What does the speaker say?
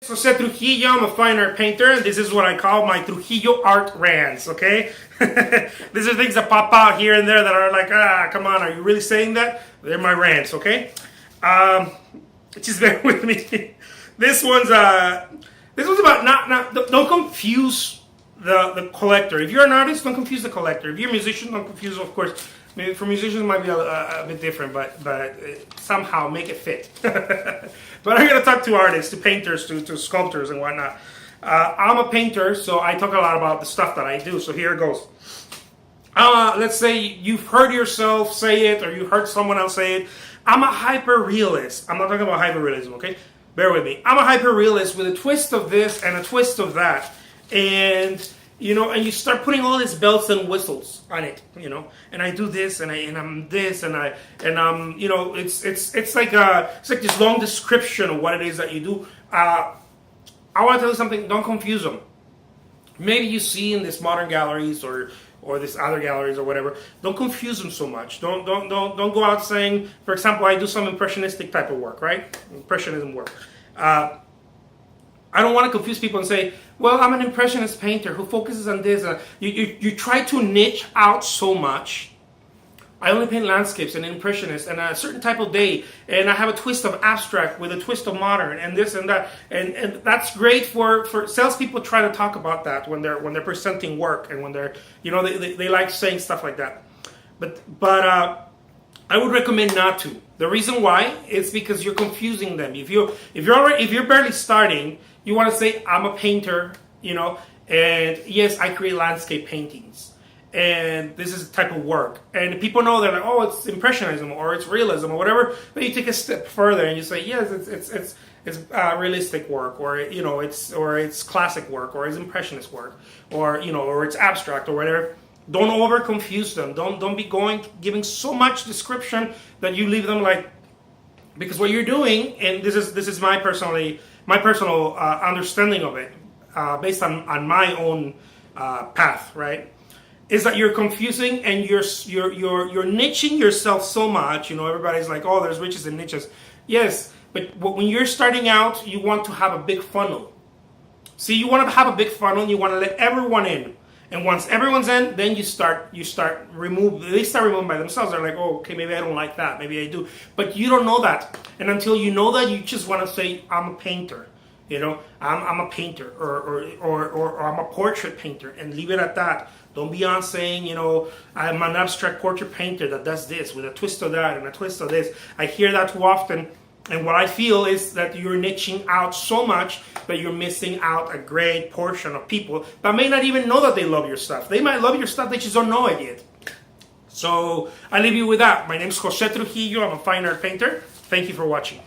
Jose Trujillo, I'm a fine art painter, and this is what I call my Trujillo art rants, okay? These are things that pop out here and there that are like, come on, are you really saying that? They're my rants, okay? Just bear with me. This one's about don't confuse the collector. If you're an artist, don't confuse the collector. If you're a musician, don't confuse, of course. Maybe for musicians, it might be a bit different, but somehow make it fit. But I'm going to talk to artists, to painters, to sculptors and whatnot. I'm a painter, so I talk a lot about the stuff that I do. So here it goes. Let's say you've heard yourself say it, or you heard someone else say it. I'm a hyper-realist. I'm not talking about hyper-realism, okay? Bear with me. I'm a hyper-realist with a twist of this and a twist of that. And you start putting all these bells and whistles on it, and I do this, and I'm this, it's like this long description of what it is that you do. I want to tell you something. Don't confuse them. Maybe you see in these modern galleries or these other galleries or whatever. Don't confuse them so much. Don't go out saying, for example, I do some impressionistic type of work, right? Impressionism work. I don't want to confuse people and say, well, I'm an impressionist painter who focuses on this. You try to niche out so much. I only paint landscapes and impressionists and a certain type of day, and I have a twist of abstract with a twist of modern and this and that, and that's great for salespeople. Try to talk about that when they're presenting work and when they're they like saying stuff like that, but I would recommend not to. The reason why is because you're confusing them. If you're barely starting, you want to say I'm a painter, and yes, I create landscape paintings, and this is the type of work. And people know that, oh, it's impressionism or it's realism or whatever. But you take a step further and you say, yes, it's realistic work, or it's classic work, or it's impressionist work, or it's abstract or whatever. Don't over confuse them. Don't be giving so much description that you leave them like, because what you're doing, and this is my personal understanding of it, based on my own path, right? Is that you're confusing and you're niching yourself so much. Everybody's like, oh, there's riches and niches. Yes, but when you're starting out, you want to have a big funnel. See, you want to have a big funnel and you want to let everyone in. And once everyone's in, then they start removing by themselves. They're like, oh, okay, maybe I don't like that. Maybe I do. But you don't know that. And until you know that, you just want to say, I'm a painter. I'm a painter, or I'm a portrait painter, and leave it at that. Don't be on saying, I'm an abstract portrait painter that does this with a twist of that and a twist of this. I hear that too often. And what I feel is that you're niching out so much that you're missing out a great portion of people that may not even know that they love your stuff. They might love your stuff, they just don't know it yet. So I leave you with that. My name's Jose Trujillo. I'm a fine art painter. Thank you for watching.